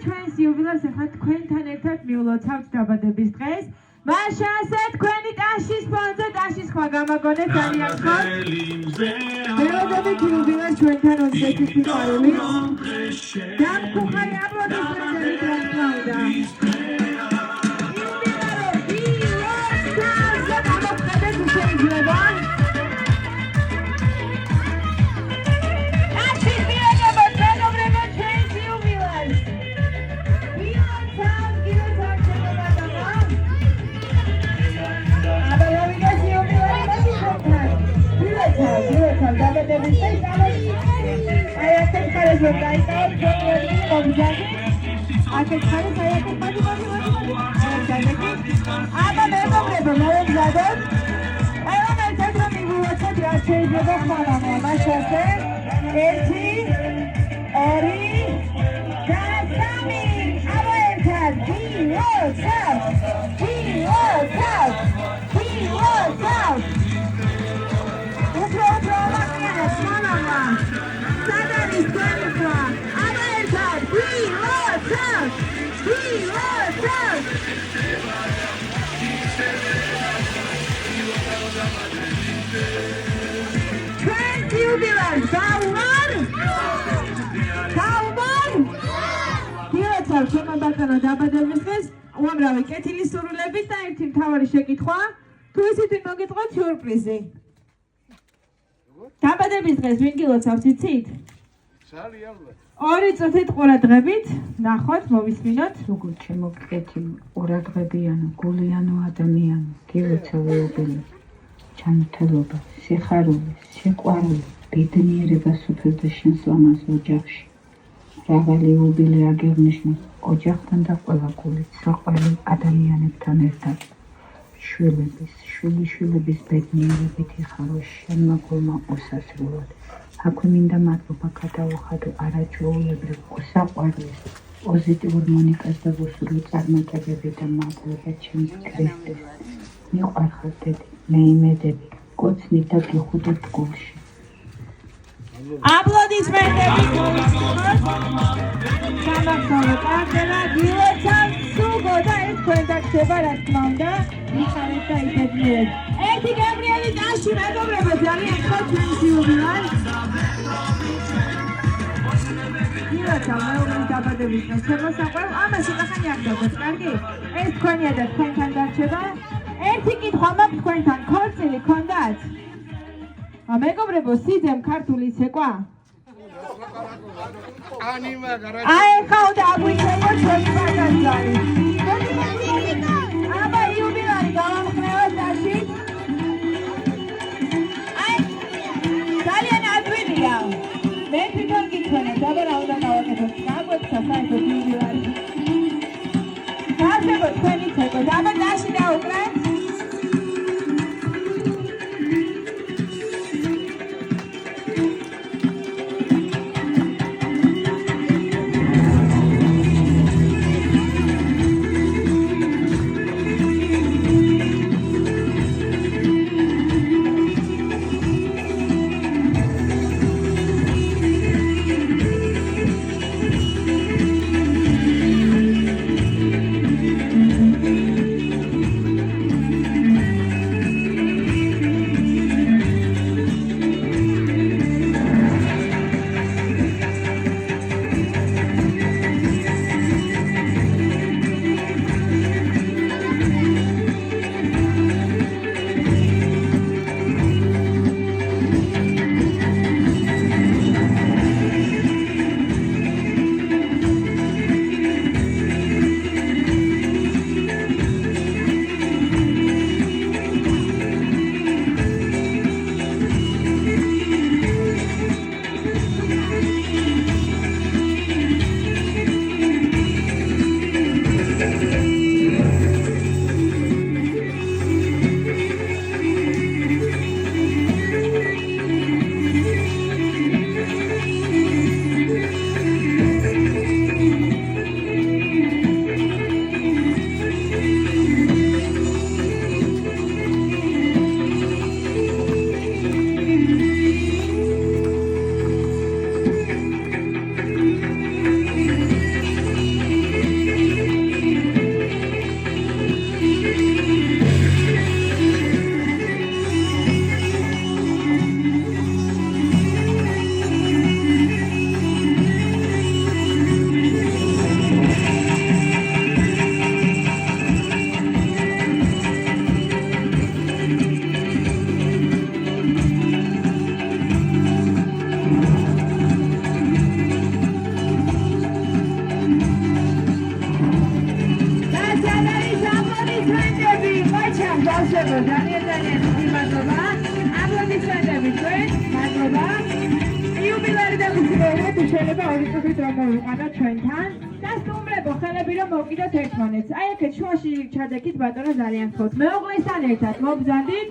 ჩვენს იუბილეებს ახლა თქვენთან ერთად მიულოცავთ დაბადების დღეს. მაშა ასე თქვენი ტაშის ფონზე ტაშის ხმა გამაგონეთ ძალიან ხარ. მელოდებით იუბილეს ჩვენთან 20-ის სიყვარული. დამხუხარი აპლოდისმენტები გასწავდა. დაბადების დღეს უამრავი კეთილის სურვილებით და ერთი მთავარი შეკითხვა, თუ ისიც მოგიტყოთ სიურპრიზი. დაბადების დღეს ვინ გილოცავს იცით? ორი წუთით ყურადღებით, ნახოთ, მოვისმინოთ. როგორც შემოგკეთილი ყურადღებიანო, გულიანო ადამიანი, გილოცავ იუბილეს, ჩანთელობა, სიხარული, სიყვარული, ბედნიერება სუფევდა შენს ლამაზ ოჯახში. მრავალი იუბილე აგევნიშნოს ოჯახთან და ყველა გულით საყვარელ ადამიანებთან ერთად. შვილიშვილების ბედნიერებით იხარო შენმა გულმა უსასრულოდ. აქვე მინდა მადლობა გადავუხადო არაჩვეულებრივ უსაყვარლის, პოზიტიურ მონიკას და ვუსურვო წარმატებები და მადლობა ჩემს ქრისტეს. მიყვარხარ დედი, მეიმედები, კოცნით და გიხუდოთ გულში. აპლოდისმენტები გამახსოვრე კარგელა გილოცავ სუგო და ეს თქვენ დაგდება რა თქმა უნდა მიხარეთ და იბედნიერეთ. ერთი გაბრიელი ტაში მეგობრებო ძალიან ხო ჩვენს იუბილეს. გილოცავ მეუღლის დაბადების დღეს შემოსაყვევ ამას უკახანი არ გაგოთ კარგი? ეს თქვენია და თქვენთან დარჩება. ერთი კითხვა მაქვს თქვენთან, ქორწილი გქონდათ? მეგობრებო, სიძემ ქართული ცეკვა? აი ხა უნდა აგვიჩვენო ჩვენი ბაზარი. აბა იუბილარი გავამხნევოთ ტაში. აი ძალიან ადვილია. მე თვითონ გიჩვენეთ, აბა რა უნდა გავაკეთოთ? გაგვეცა საერთოდ იუბილარი. გასაგებო თქვენი ცეკვა, აბა ტაში დაუკრეთ. ბავშვებო, ძალიან დიდი მადლობა. აპლოდისმენტები თქვენ, მადლობა. იუბილეური დამსწრეა თუ შეიძლება ორი წუთით რომ მოვიყვანოთ ჩვენთან და სტუმრებო, ხელები რომ მოვკიდოთ ერთმანეთს. აი აქეთ შუაში ჩადექით ბატონო ძალიან გხოთ. მეუღლესთან ერთად მობრძანდით.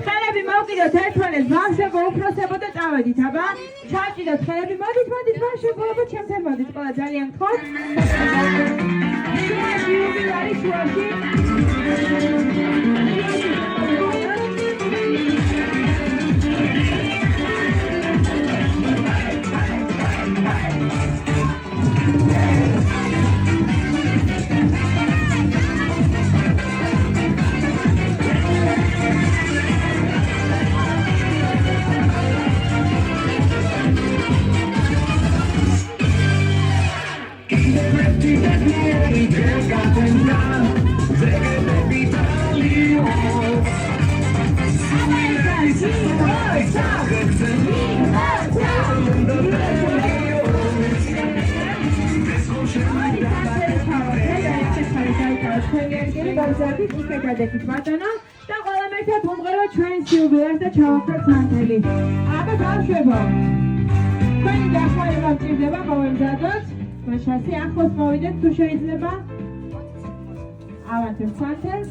ხელები მოვკიდოთ ერთმანეთს, ბავშვებო, უფროსებო და წავედით, აბა. ჩავჭიდოთ ხელები, მოდით, ბავშვებო, აბა ჩემთან მოდით, ყველა ძალიან გხოთ. შუაში იუბილეური შუაში. და ყველამ ერთად უმღეროთ ჩვენს იუბილეას და ჩავახდეთ სანთელი. აბა ბავშვებო, თქვენი დახმარება მჭირდება მოვემზადოთ. მაშასი ახლოს მოვიდეთ თუ შეიძლება. ავანთებ სანთელს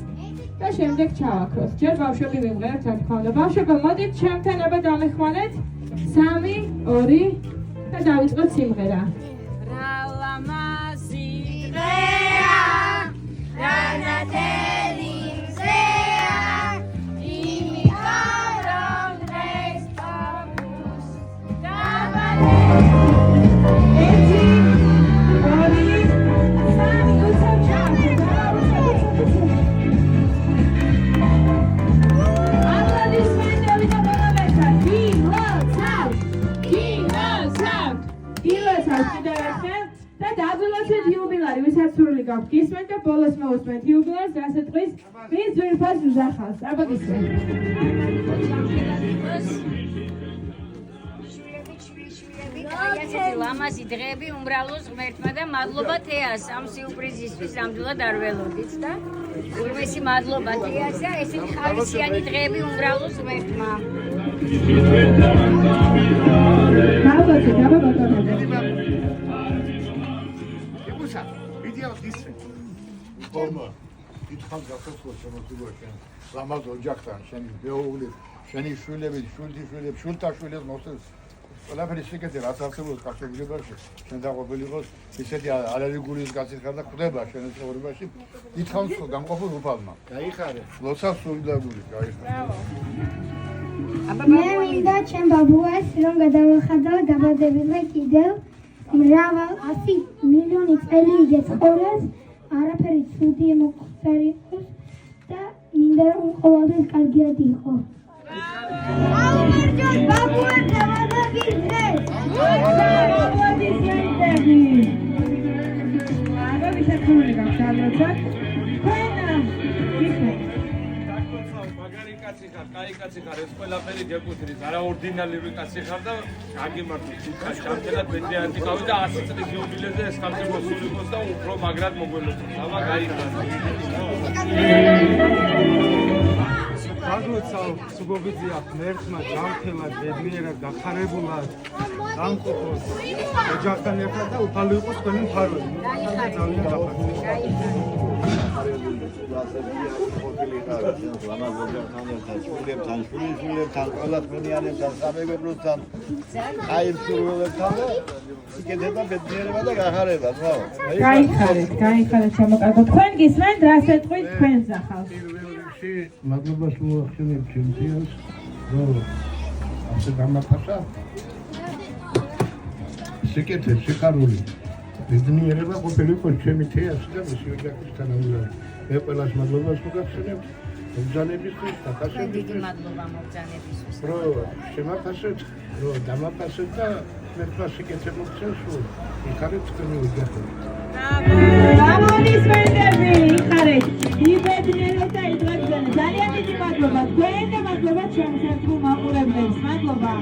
და შემდეგ ჩავაქროთ. ჯერ ბავშვები ვიმღეროთ რა თქმა უნდა. ბავშვებო, მოდით ჩემთან აბა დამეხმარეთ. 3, 2 და დავიწყოთ სიმღერა. რა ლამაზი დღეა, რანათელი მზეა, იმიტომ რომ დღეს პაპუს დაბადებს. 1, 2, 3 იუბილარი, ვისაც სურვილი გაქვთ გისმენთ და ბოლოს მოვუსმენთ იუბილარს, რასაც დღის მის ძვირფას მზახავს. აბა გისმენთ. ესეთი ლამაზი დღეები უმრავლოს ღმერთმა და მადლობა თეას ამ სიურპრიზისთვის ნამდვილად არ ველოდით და ურმესი მადლობა თეას და ესეთი ხალისიანი დღეები უმრავლოს ღმერთმა. დავდოთ, აბა ბატონო. ფორმა ითხავ გასაცვლო შემოწმება შენ ლამაზ ოჯახთან შენი მეუღლე შენი შვილები შვილთიშვილები შვილთაშვილებს მოსწევს ყველაფერი შეკეთე რაც არსებობს კავშირებაში შენ დაყოფილი იყოს ისეთი ალერგიის გასიხარ და ხვდება შენ ცხოვრებაში ითხავს გამყოფილ უფალმა გაიხარე ლოცავს სულდაგული გაიხარე მე მინდა ჩემ ბაბუას რომ გადავახადო დაბადებაზე კიდევ მრავალ 100 მილიონი წელი იგეცხოვრეს არაფერი ცუდი მოხდარი იყოს და მინდა რომ ყოველთვის კარგად იყო. აუვერჯოთ ბაბუას დაბადების დღეს. აპლოდისმენტები. აბა ვისაც სურვილი გაქვთ დავდოთ. მაგარი კაცი ხარ, კაი კაცი ხარ, ეს ყველაფერი გეკუთვნის, არა ორდინალური კაცი ხარ და გაგიმართოთ თუკას ჩამთელად ბედნიერი ყავი და 100 წლის იუბილეზე ეს ხალხი მოსულიყოს და უფრო მაგრად მოგველოდეს. აბა გაიხარ. გაგლოცავ სუბობიძია ღმერთმა ჯანმრთელად ბედნიერად გახარებულად დამყოფოს ოჯახთან ერთად და უფალი იყოს თქვენი მფარველი. ძალიან გახარებულები. ლამაზ ოჯახთან ერთად შვილებთან, შვილიშვილებთან, ყველა თმენიანებთან, სამეგობროსთან, აი სურვილებთან და იქედება ბედნიერება და გახარება, ბრავო. გაიხარეთ შემოკარგო. თქვენ გისმენთ რას ეთქვით თქვენ ზახავს. მადლობას მოახსენებ ჩემთიას, რომ ასე გამაფასა. სიკეთე, სიხარული. ბედნიერება ყოფილიყო ჩემი თეას და მისი ოჯახის თანამდებობა. მე ყველას მადლობას მოგახსენებ. მოგზანებისთვის, დაკავშირებისთვის. მადლობა მოგზანებისთვის. რომ შემაფასეთ, რომ დამაფასეთ და მერტყვა სიკეთე მოგცეს, რომ იხარეთ თქვენი ოჯახი. აპლოდისმენტები, იხარეთ. იბედნიერეთ და იდღებდნენ. ძალიან დიდი მადლობა თქვენ და მადლობა ჩვენს ერთგულ მაყურებლებს. მადლობა.